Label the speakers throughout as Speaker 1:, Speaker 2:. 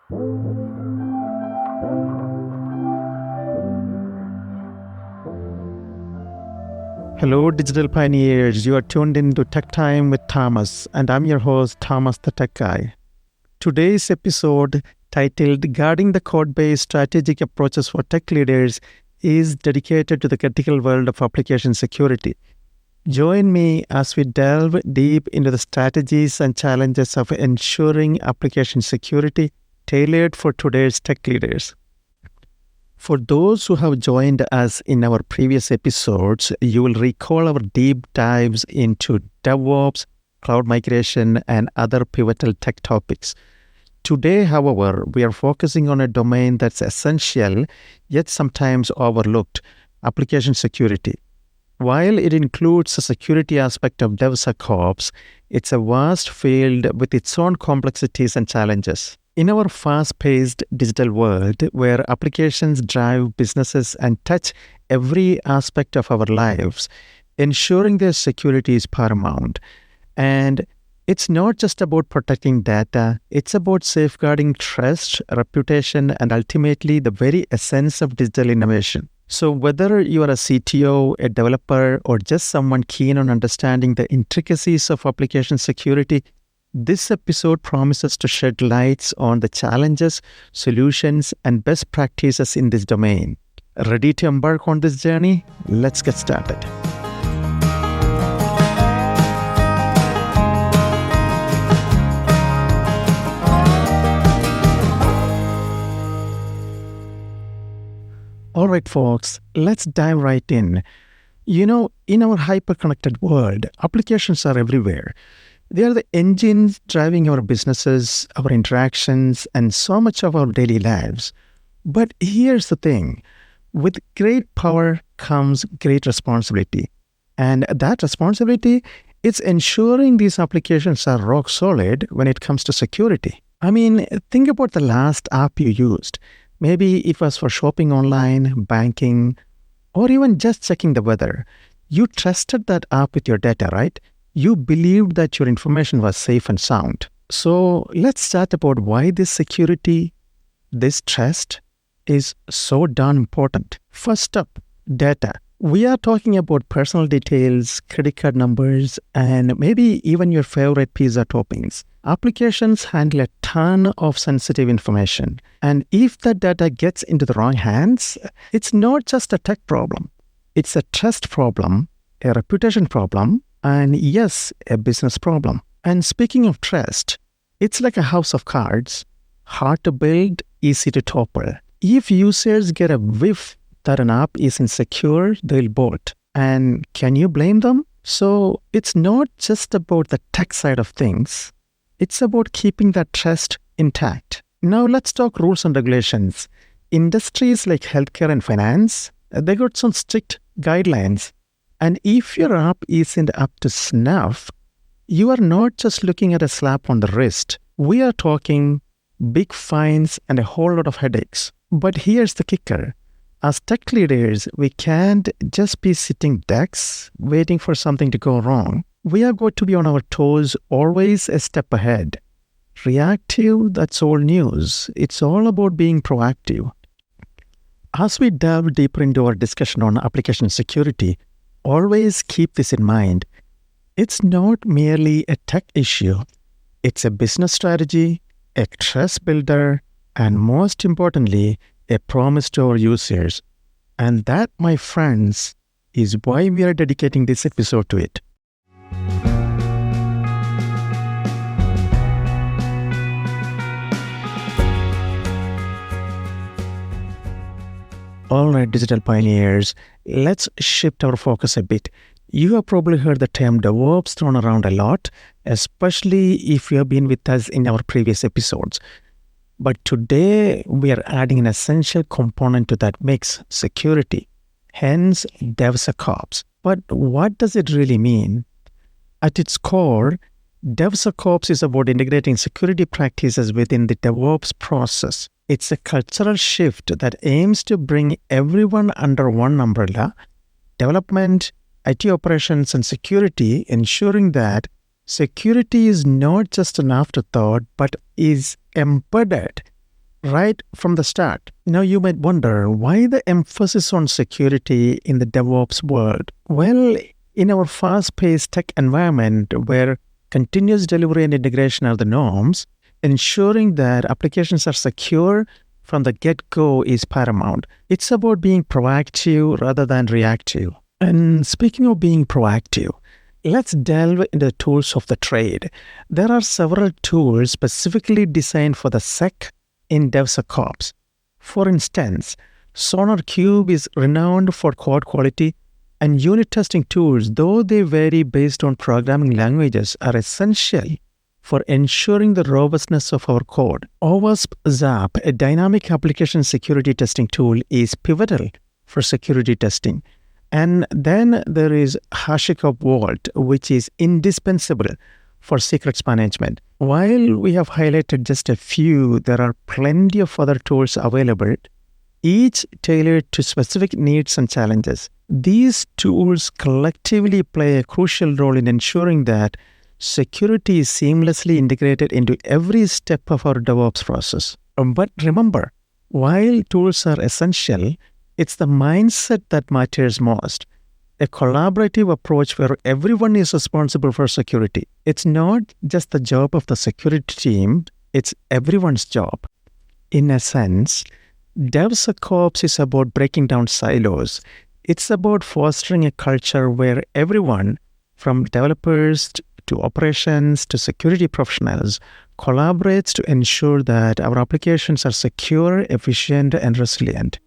Speaker 1: Hello, digital pioneers. You are tuned into TechTime with Thomas, and I'm your host, Thomas the Tech Guy. Today's episode, titled Guarding the Codebase Strategic Approaches for Tech Leaders, is dedicated to the critical world of application security. Join me as we delve deep into the strategies and challenges of ensuring application security tailored for today's tech leaders. For those who have joined us in our previous episodes, you will recall our deep dives into DevOps, cloud migration, and other pivotal tech topics. Today, however, we are focusing on a domain that's essential, yet sometimes overlooked: application security. While it includes the security aspect of DevSecOps, it's a vast field with its own complexities and challenges. In our fast-paced digital world, where applications drive businesses and touch every aspect of our lives, ensuring their security is paramount. And it's not just about protecting data, it's about safeguarding trust, reputation, and ultimately the very essence of digital innovation. So whether you are a CTO, a developer, or just someone keen on understanding the intricacies of application security, this episode promises to shed lights on the challenges, solutions, and best practices in this domain. Ready to embark on this journey? Let's get started. All right, folks, let's dive right in. In our hyper-connected world, applications are everywhere. They are the engines driving our businesses, our interactions, and so much of our daily lives. But here's the thing. With great power comes great responsibility. And that responsibility is ensuring these applications are rock solid when it comes to security. I mean, think about the last app you used. Maybe it was for shopping online, banking, or even just checking the weather. You trusted that app with your data, right? You believed that your information was safe and sound. So let's chat about why this security, this trust, is so darn important. First up, data. We are talking about personal details, credit card numbers, and maybe even your favorite pizza toppings. Applications handle a ton of sensitive information. And if that data gets into the wrong hands, it's not just a tech problem. It's a trust problem, a reputation problem, and yes, a business problem. And speaking of trust, it's like a house of cards. Hard to build, easy to topple. If users get a whiff that an app isn't secure, they'll bolt. And can you blame them? So it's not just about the tech side of things. It's about keeping that trust intact. Now let's talk rules and regulations. Industries like healthcare and finance, they got some strict guidelines. And if your app isn't up to snuff, you are not just looking at a slap on the wrist. We are talking big fines and a whole lot of headaches. But here's the kicker. As tech leaders, we can't just be sitting ducks waiting for something to go wrong. We are going to be on our toes, always a step ahead. Reactive, that's old news. It's all about being proactive. As we delve deeper into our discussion on application security, always keep this in mind. It's not merely a tech issue. It's a business strategy, a trust builder, and most importantly, a promise to our users. And that, my friends, is why we are dedicating this episode to it. All right, digital pioneers, let's shift our focus a bit. You have probably heard the term DevOps thrown around a lot, especially if you have been with us in our previous episodes. But today, we are adding an essential component to that mix: security, hence DevSecOps. But what does it really mean? At its core, DevSecOps is about integrating security practices within the DevOps process. It's a cultural shift that aims to bring everyone under one umbrella: development, IT operations, and security, ensuring that security is not just an afterthought, but is embedded right from the start. Now, you might wonder why the emphasis on security in the DevOps world. Well, in our fast paced tech environment where continuous delivery and integration are the norms, ensuring that applications are secure from the get go is paramount. It's about being proactive rather than reactive. And speaking of being proactive, let's delve into the tools of the trade. There are several tools specifically designed for the sec in DevSecOps. For instance, SonarQube is renowned for code quality, and unit testing tools, though they vary based on programming languages, are essential for ensuring the robustness of our code. OWASP ZAP, a dynamic application security testing tool, is pivotal for security testing. And then there is HashiCorp Vault, which is indispensable for secrets management. While we have highlighted just a few, there are plenty of other tools available, each tailored to specific needs and challenges. These tools collectively play a crucial role in ensuring that security is seamlessly integrated into every step of our DevOps process. But remember, while tools are essential, it's the mindset that matters most. A collaborative approach where everyone is responsible for security. It's not just the job of the security team, it's everyone's job. In a sense, DevSecOps is about breaking down silos. It's about fostering a culture where everyone, from developers to operations to security professionals, collaborates to ensure that our applications are secure, efficient, and resilient.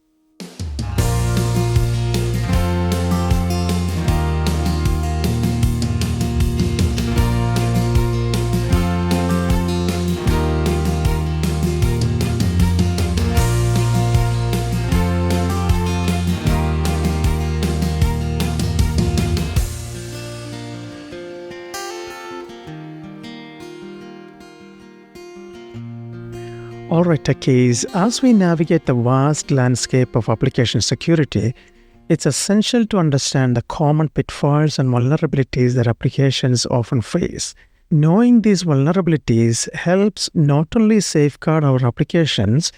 Speaker 1: All right, techies, as we navigate the vast landscape of application security, it's essential to understand the common pitfalls and vulnerabilities that applications often face. Knowing these vulnerabilities helps not only safeguard our applications,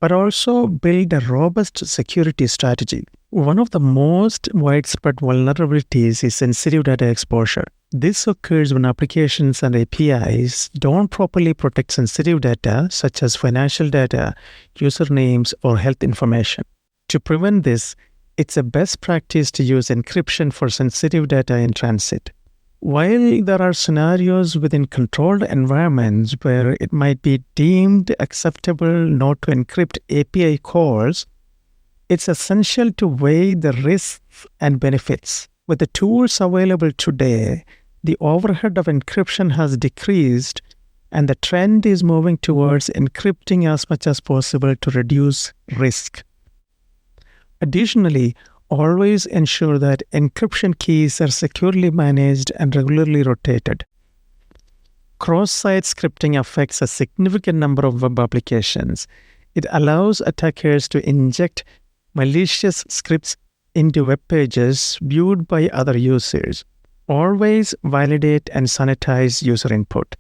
Speaker 1: but also build a robust security strategy. One of the most widespread vulnerabilities is sensitive data exposure. This occurs when applications and APIs don't properly protect sensitive data, such as financial data, usernames, or health information. To prevent this, it's a best practice to use encryption for sensitive data in transit. While there are scenarios within controlled environments where it might be deemed acceptable not to encrypt API calls, it's essential to weigh the risks and benefits. With the tools available today, the overhead of encryption has decreased, and the trend is moving towards encrypting as much as possible to reduce risk. Additionally, always ensure that encryption keys are securely managed and regularly rotated. Cross-site scripting affects a significant number of web applications. It allows attackers to inject malicious scripts into web pages viewed by other users. Always validate and sanitize user input.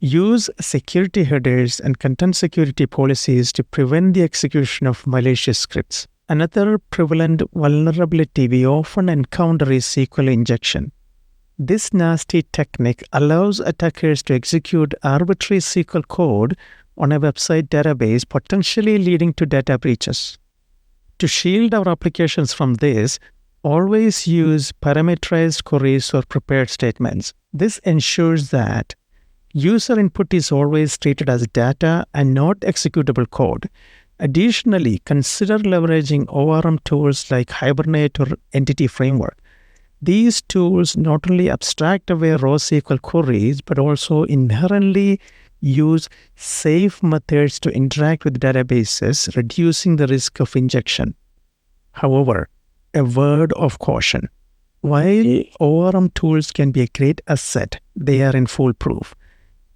Speaker 1: Use security headers and content security policies to prevent the execution of malicious scripts. Another prevalent vulnerability we often encounter is SQL injection. This nasty technique allows attackers to execute arbitrary SQL code on a website database, potentially leading to data breaches. To shield our applications from this, always use parameterized queries or prepared statements. This ensures that user input is always treated as data and not executable code. Additionally, consider leveraging ORM tools like Hibernate or Entity Framework. These tools not only abstract away raw SQL queries, but also inherently use safe methods to interact with databases, reducing the risk of injection. However, a word of caution. While ORM tools can be a great asset, they aren't foolproof.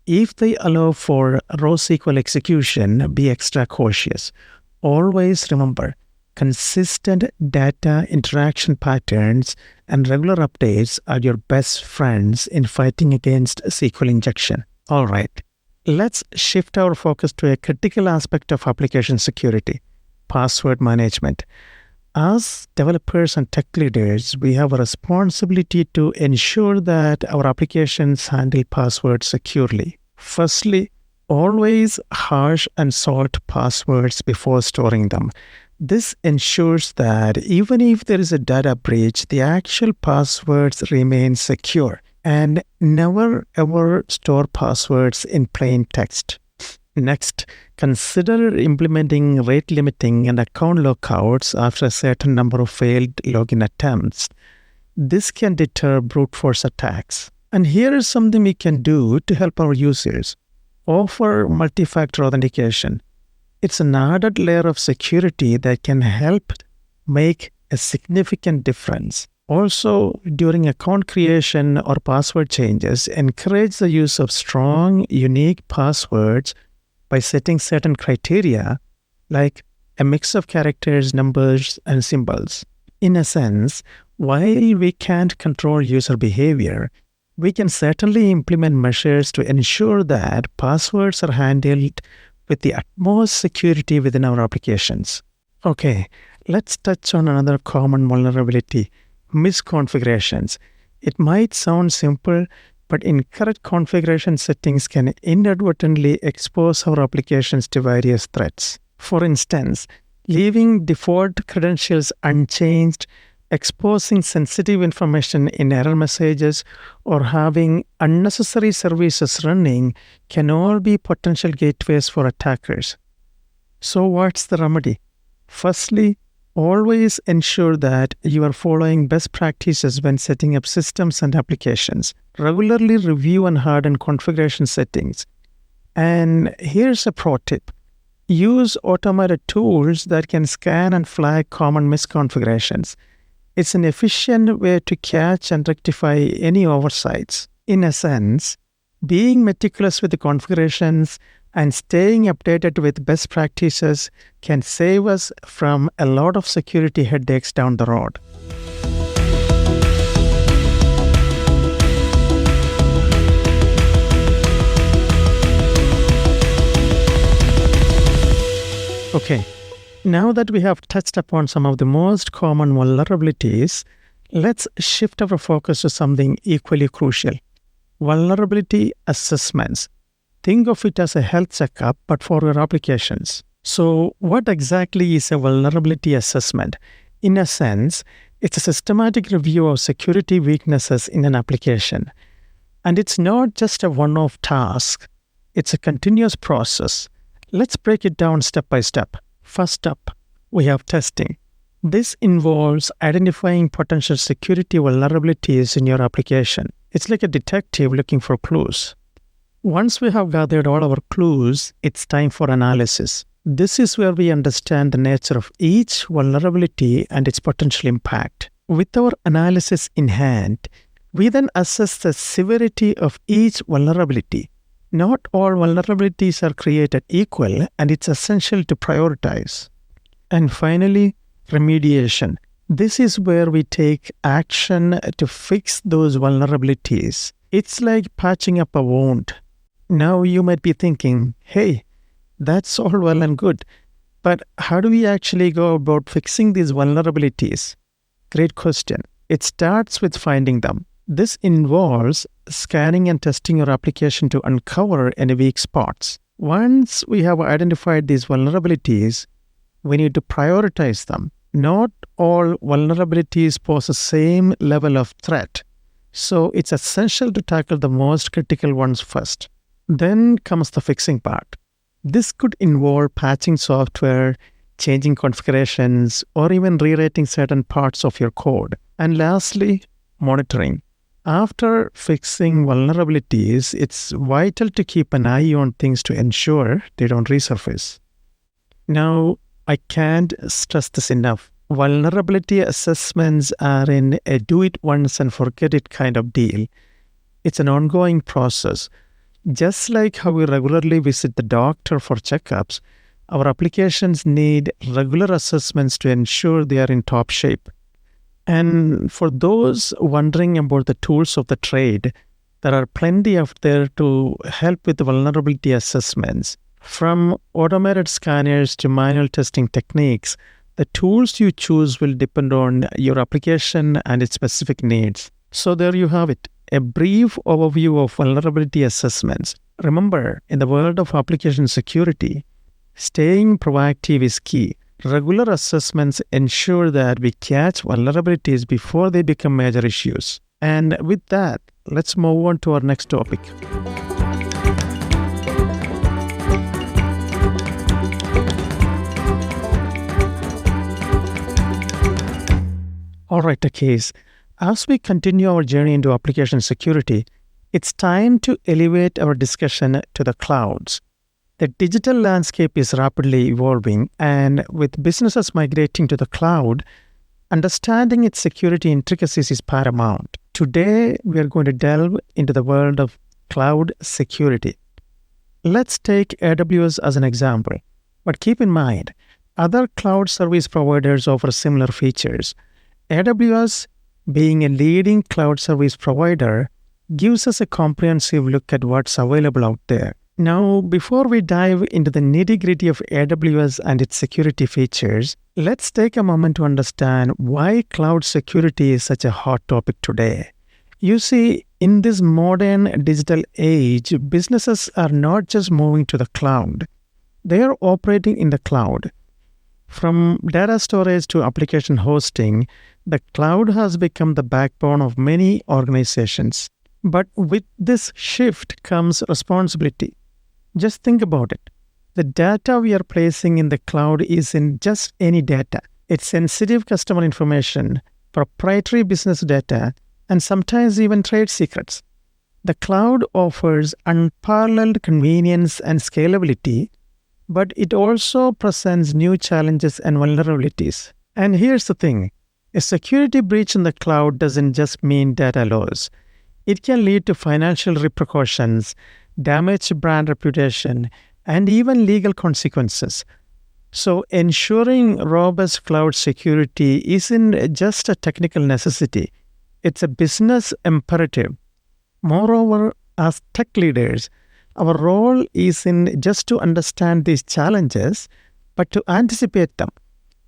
Speaker 1: If they allow for raw SQL execution, be extra cautious. Always remember, consistent data interaction patterns and regular updates are your best friends in fighting against SQL injection. All right. let's shift our focus to a critical aspect of application security, password management. As developers and tech leaders, we have a responsibility to ensure that our applications handle passwords securely. Firstly, always hash and sort passwords before storing them. This ensures that even if there is a data breach, the actual passwords remain secure. And never ever store passwords in plain text. Next, consider implementing rate limiting and account lockouts after a certain number of failed login attempts. This can deter brute force attacks. And here is something we can do to help our users. Offer multi-factor authentication. It's an added layer of security that can help make a significant difference. Also, during account creation or password changes, encourage the use of strong, unique passwords by setting certain criteria like a mix of characters, numbers, and symbols. In a sense, while we can't control user behavior, we can certainly implement measures to ensure that passwords are handled with the utmost security within our applications. Okay, let's touch on another common vulnerability, misconfigurations. It might sound simple, but incorrect configuration settings can inadvertently expose our applications to various threats. For instance, leaving default credentials unchanged, exposing sensitive information in error messages, or having unnecessary services running can all be potential gateways for attackers. So what's the remedy? Firstly, always ensure that you are following best practices when setting up systems and applications. Regularly review and harden configuration settings. And here's a pro tip. Use automated tools that can scan and flag common misconfigurations. It's an efficient way to catch and rectify any oversights. In a sense, being meticulous with the configurations and staying updated with best practices can save us from a lot of security headaches down the road. Okay, now that we have touched upon some of the most common vulnerabilities, let's shift our focus to something equally crucial: vulnerability assessments. Think of it as a health checkup, but for your applications. So, what exactly is a vulnerability assessment? In a sense, it's a systematic review of security weaknesses in an application. And it's not just a one-off task, it's a continuous process. Let's break it down step by step. First up, we have testing. This involves identifying potential security vulnerabilities in your application. It's like a detective looking for clues. Once we have gathered all our clues, it's time for analysis. This is where we understand the nature of each vulnerability and its potential impact. With our analysis in hand, we then assess the severity of each vulnerability. Not all vulnerabilities are created equal, and it's essential to prioritize. And finally, remediation. This is where we take action to fix those vulnerabilities. It's like patching up a wound. Now you might be thinking, hey, that's all well and good, but how do we actually go about fixing these vulnerabilities? Great question. It starts with finding them. This involves scanning and testing your application to uncover any weak spots. Once we have identified these vulnerabilities, we need to prioritize them. Not all vulnerabilities pose the same level of threat, so it's essential to tackle the most critical ones first. Then comes the fixing part. This could involve patching software, changing configurations, or even rewriting certain parts of your code. And lastly, monitoring. After fixing vulnerabilities, it's vital to keep an eye on things to ensure they don't resurface. Now, I can't stress this enough. Vulnerability assessments are in a do-it-once-and-forget-it kind of deal. It's an ongoing process. Just like how we regularly visit the doctor for checkups, our applications need regular assessments to ensure they are in top shape. And for those wondering about the tools of the trade, There are plenty out there to help with the vulnerability assessments. From automated scanners to manual testing techniques, the tools you choose will depend on your application and its specific needs. So there you have it, a brief overview of vulnerability assessments. Remember, in the world of application security, staying proactive is key. Regular assessments ensure that we catch vulnerabilities before they become major issues. And with that, let's move on to our next topic. All right, Takis. As we continue our journey into application security, it's time to elevate our discussion to the clouds. The digital landscape is rapidly evolving, and with businesses migrating to the cloud, understanding its security intricacies is paramount. Today, we are going to delve into the world of cloud security. Let's take AWS as an example, but keep in mind, other cloud service providers offer similar features. AWS, being a leading cloud service provider, gives us a comprehensive look at what's available out there. Now, before we dive into the nitty-gritty of AWS and its security features, let's take a moment to understand why cloud security is such a hot topic today. You see, in this modern digital age, businesses are not just moving to the cloud. They are operating in the cloud. From data storage to application hosting, the cloud has become the backbone of many organizations. But with this shift comes responsibility. Just think about it. The data we are placing in the cloud isn't just any data. It's sensitive customer information, proprietary business data, and sometimes even trade secrets. The cloud offers unparalleled convenience and scalability, but it also presents new challenges and vulnerabilities. And here's the thing. A security breach in the cloud doesn't just mean data loss. It can lead to financial repercussions, damaged brand reputation, and even legal consequences. So ensuring robust cloud security isn't just a technical necessity. It's a business imperative. Moreover, as tech leaders, our role isn't just to understand these challenges, but to anticipate them.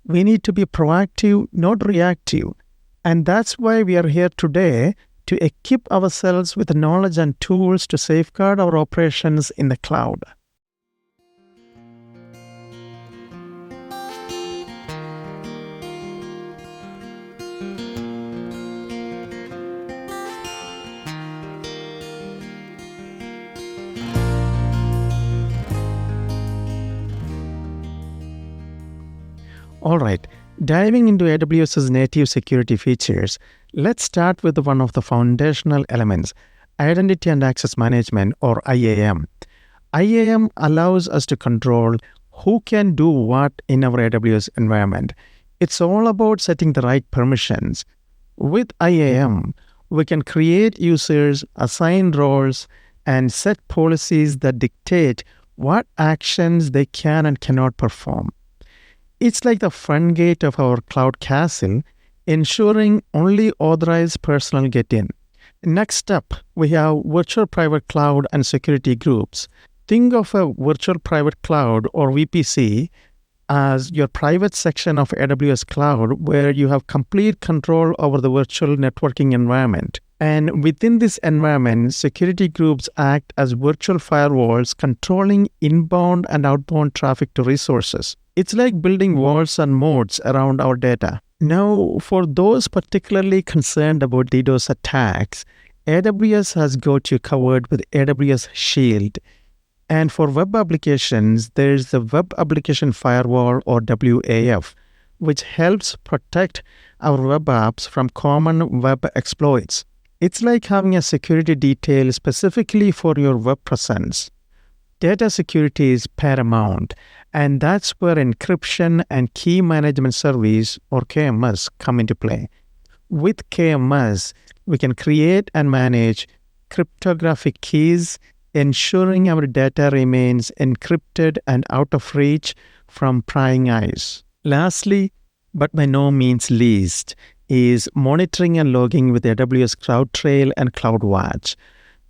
Speaker 1: We need to be proactive, not reactive. And that's why we are here today, to equip ourselves with the knowledge and tools to safeguard our operations in the cloud. All right, diving into AWS's native security features, let's start with one of the foundational elements, Identity and Access Management, or IAM. IAM allows us to control who can do what in our AWS environment. It's all about setting the right permissions. With IAM, we can create users, assign roles, and set policies that dictate what actions they can and cannot perform. It's like the front gate of our cloud castle, ensuring only authorized personnel get in. Next up, we have virtual private cloud and security groups. Think of a virtual private cloud, or VPC, as your private section of AWS cloud where you have complete control over the virtual networking environment. And within this environment, security groups act as virtual firewalls controlling inbound and outbound traffic to resources. It's like building walls and moats around our data. Now, for those particularly concerned about DDoS attacks, AWS has got you covered with AWS Shield. And for web applications, there's the Web Application Firewall, or WAF, which helps protect our web apps from common web exploits. It's like having a security detail specifically for your web presence. Data security is paramount, and that's where encryption and key management service, or KMS, come into play. With KMS, we can create and manage cryptographic keys, ensuring our data remains encrypted and out of reach from prying eyes. Lastly, but by no means least, is monitoring and logging with AWS CloudTrail and CloudWatch.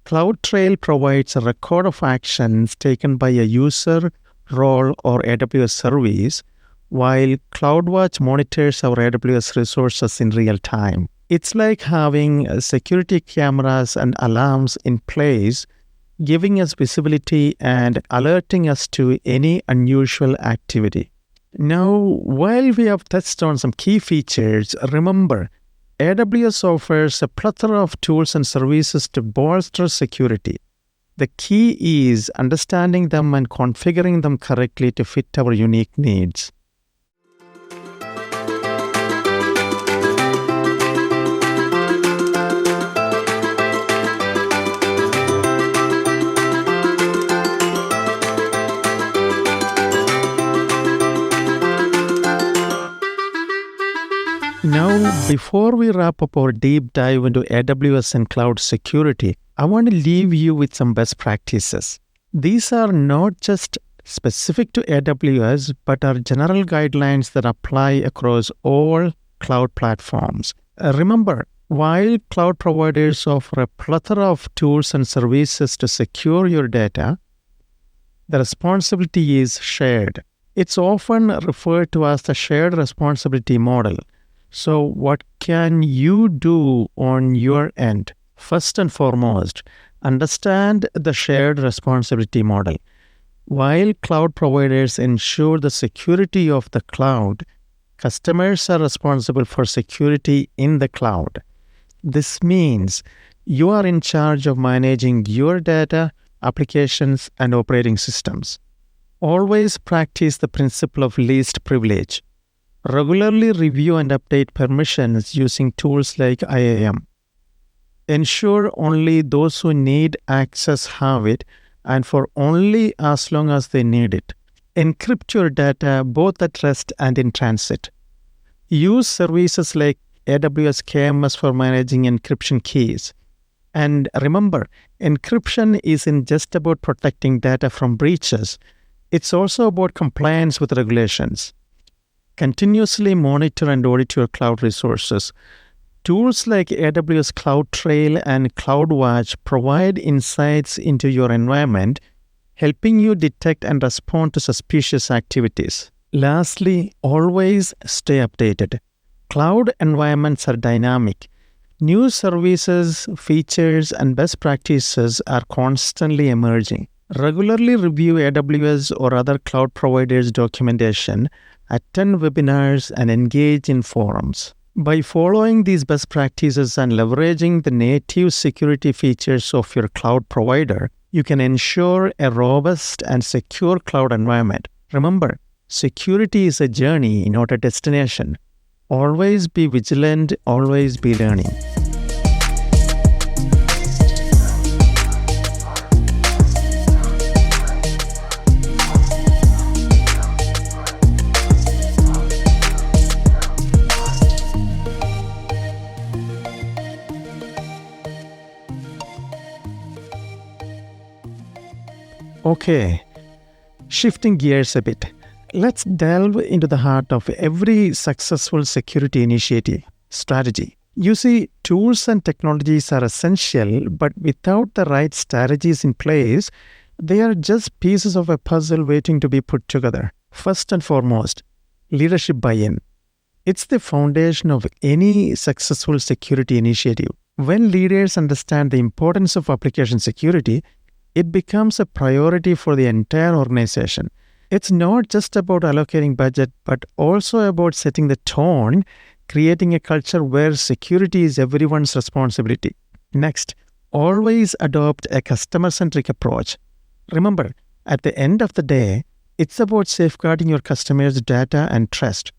Speaker 1: CloudTrail provides a record of actions taken by a user, role, or AWS service, while CloudWatch monitors our AWS resources in real time. It's like having security cameras and alarms in place, giving us visibility and alerting us to any unusual activity. Now, while we have touched on some key features, remember, AWS offers a plethora of tools and services to bolster security. The key is understanding them and configuring them correctly to fit our unique needs. Now, before we wrap up our deep dive into AWS and cloud security, I want to leave you with some best practices. These are not just specific to AWS, but are general guidelines that apply across all cloud platforms. Remember, while cloud providers offer a plethora of tools and services to secure your data, the responsibility is shared. It's often referred to as the shared responsibility model. So what can you do on your end? First and foremost, understand the shared responsibility model. While cloud providers ensure the security of the cloud, customers are responsible for security in the cloud. This means you are in charge of managing your data, applications, and operating systems. Always practice the principle of least privilege. Regularly review and update permissions using tools like IAM. Ensure only those who need access have it, and for only as long as they need it. Encrypt your data both at rest and in transit. Use services like AWS KMS for managing encryption keys. And remember, encryption isn't just about protecting data from breaches. It's also about compliance with regulations. Continuously monitor and audit your cloud resources. Tools like AWS CloudTrail and CloudWatch provide insights into your environment, helping you detect and respond to suspicious activities. Lastly, always stay updated. Cloud environments are dynamic. New services, features, and best practices are constantly emerging. Regularly review AWS or other cloud providers' documentation, attend webinars, and engage in forums. By following these best practices and leveraging the native security features of your cloud provider, you can ensure a robust and secure cloud environment. Remember, security is a journey, not a destination. Always be vigilant, always be learning. Okay, shifting gears a bit. Let's delve into the heart of every successful security initiative, strategy. You see, tools and technologies are essential, but without the right strategies in place, they are just pieces of a puzzle waiting to be put together. First and foremost, leadership buy-in. It's the foundation of any successful security initiative. When leaders understand the importance of application security, it becomes a priority for the entire organization. It's not just about allocating budget, but also about setting the tone, creating a culture where security is everyone's responsibility. Next, always adopt a customer-centric approach. Remember, at the end of the day, it's about safeguarding your customers' data and trust.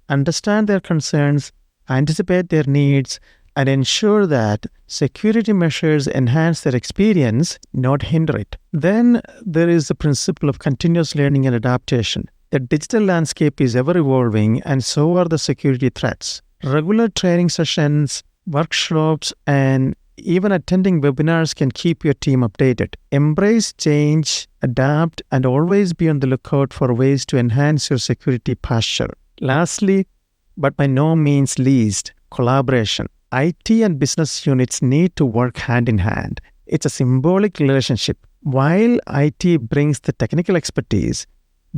Speaker 1: Understand their concerns, anticipate their needs, and ensure that security measures enhance their experience, not hinder it. Then there is the principle of continuous learning and adaptation. The digital landscape is ever evolving, and so are the security threats. Regular training sessions, workshops, and even attending webinars can keep your team updated. Embrace change, adapt, and always be on the lookout for ways to enhance your security posture. Lastly, but by no means least, collaboration. IT and business units need to work hand in hand. It's a symbolic relationship. While IT brings the technical expertise,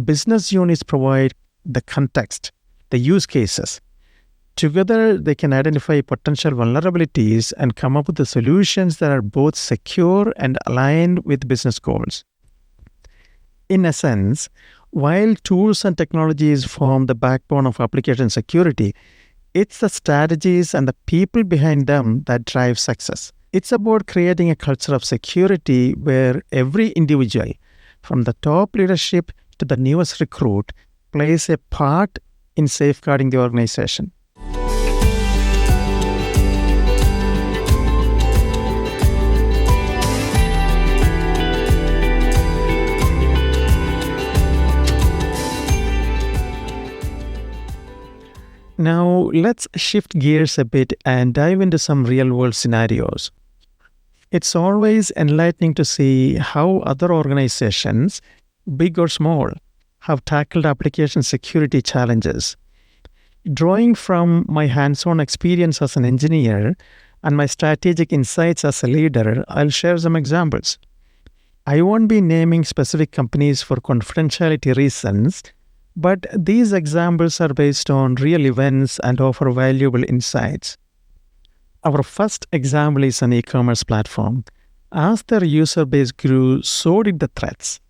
Speaker 1: business units provide the context, the use cases. Together, they can identify potential vulnerabilities and come up with the solutions that are both secure and aligned with business goals. In essence, while tools and technologies form the backbone of application security, it's the strategies and the people behind them that drive success. It's about creating a culture of security where every individual, from the top leadership to the newest recruit, plays a part in safeguarding the organization. Now, let's shift gears a bit and dive into some real world scenarios. It's always enlightening to see how other organizations, big or small, have tackled application security challenges. Drawing from my hands on experience as an engineer and my strategic insights as a leader, I'll share some examples. I won't be naming specific companies for confidentiality reasons, but these examples are based on real events and offer valuable insights. Our first example is an e-commerce platform. As their user base grew, so did the threats.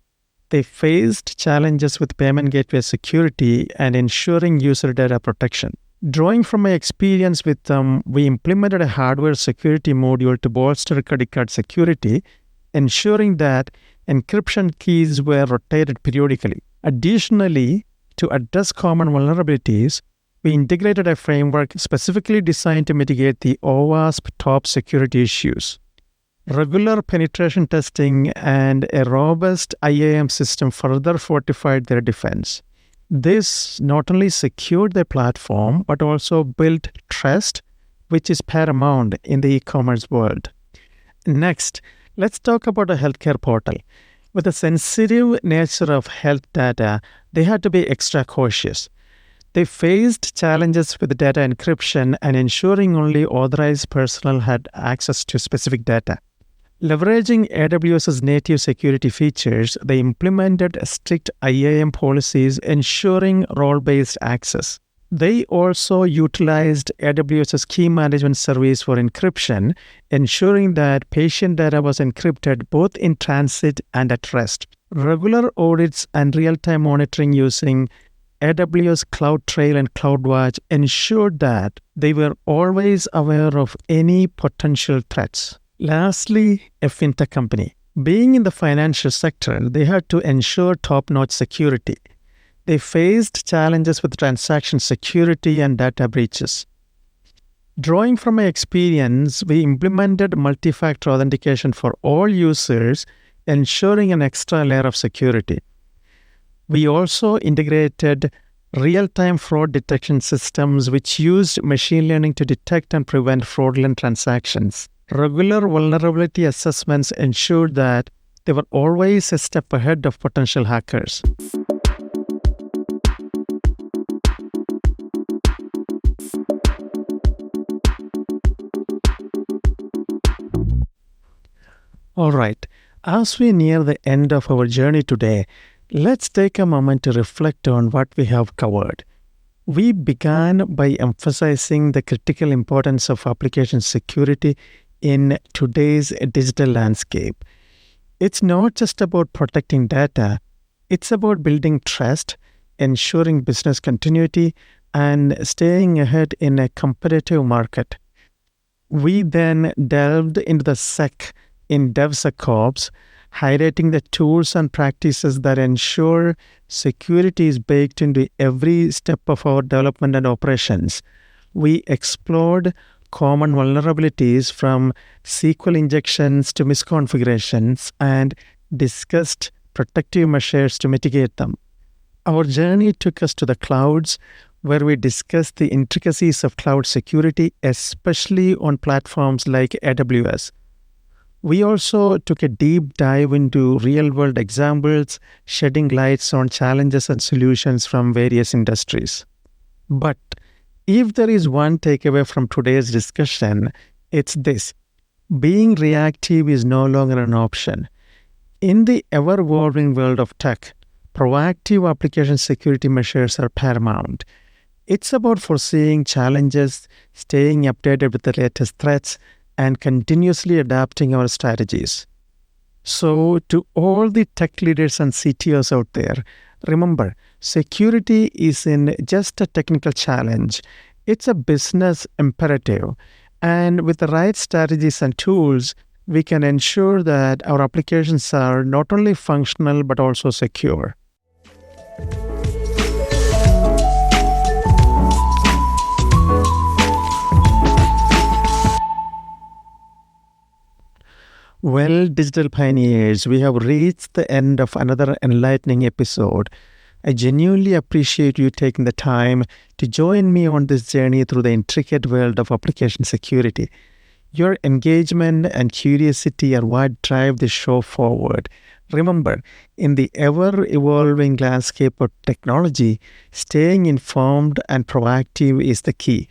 Speaker 1: They faced challenges with payment gateway security and ensuring user data protection. Drawing from my experience with them, we implemented a hardware security module to bolster credit card security, ensuring that encryption keys were rotated periodically. Additionally, to address common vulnerabilities, we integrated a framework specifically designed to mitigate the OWASP top security issues. Regular penetration testing and a robust IAM system further fortified their defense. This not only secured their platform, but also built trust, which is paramount in the e-commerce world. Next, let's talk about a healthcare portal. With the sensitive nature of health data, they had to be extra cautious. They faced challenges with data encryption and ensuring only authorized personnel had access to specific data. Leveraging AWS's native security features, they implemented strict IAM policies ensuring role-based access. They also utilized AWS's key management service for encryption, ensuring that patient data was encrypted both in transit and at rest. Regular audits and real-time monitoring using AWS CloudTrail and CloudWatch ensured that they were always aware of any potential threats. Lastly, a fintech company. Being in the financial sector, they had to ensure top-notch security. They faced challenges with transaction security and data breaches. Drawing from my experience, we implemented multi-factor authentication for all users, ensuring an extra layer of security. We also integrated real-time fraud detection systems which used machine learning to detect and prevent fraudulent transactions. Regular vulnerability assessments ensured that they were always a step ahead of potential hackers. All right, as we near the end of our journey today, let's take a moment to reflect on what we have covered. We began by emphasizing the critical importance of application security in today's digital landscape. It's not just about protecting data, it's about building trust, ensuring business continuity, and staying ahead in a competitive market. We then delved into the sec in DevSecOps, highlighting the tools and practices that ensure security is baked into every step of our development and operations. We explored common vulnerabilities from SQL injections to misconfigurations and discussed protective measures to mitigate them. Our journey took us to the clouds, where we discussed the intricacies of cloud security, especially on platforms like AWS. We also took a deep dive into real-world examples, shedding lights on challenges and solutions from various industries. But if there is one takeaway from today's discussion, it's this. Being reactive is no longer an option. In the ever evolving world of tech, proactive application security measures are paramount. It's about foreseeing challenges, staying updated with the latest threats, and continuously adapting our strategies. So, to all the tech leaders and CTOs out there, remember security isn't just a technical challenge, it's a business imperative. And with the right strategies and tools, we can ensure that our applications are not only functional but also secure. Well, digital pioneers, we have reached the end of another enlightening episode. I genuinely appreciate you taking the time to join me on this journey through the intricate world of application security. Your engagement and curiosity are what drive this show forward. Remember, in the ever evolving landscape of technology, staying informed and proactive is the key.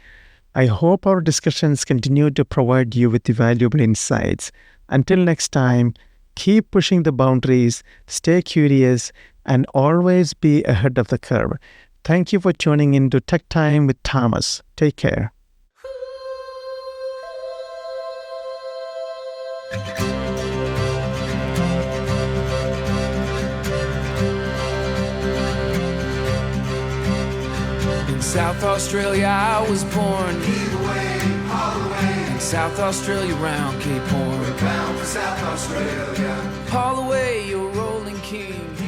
Speaker 1: I hope our discussions continue to provide you with valuable insights. Until next time, keep pushing the boundaries, stay curious, and always be ahead of the curve. Thank you for tuning in to Tech Time with Thomas. Take care.
Speaker 2: In South Australia I was born. In South Australia round Cape Horn.
Speaker 3: We're bound for South Australia.
Speaker 2: Haul away your rolling king.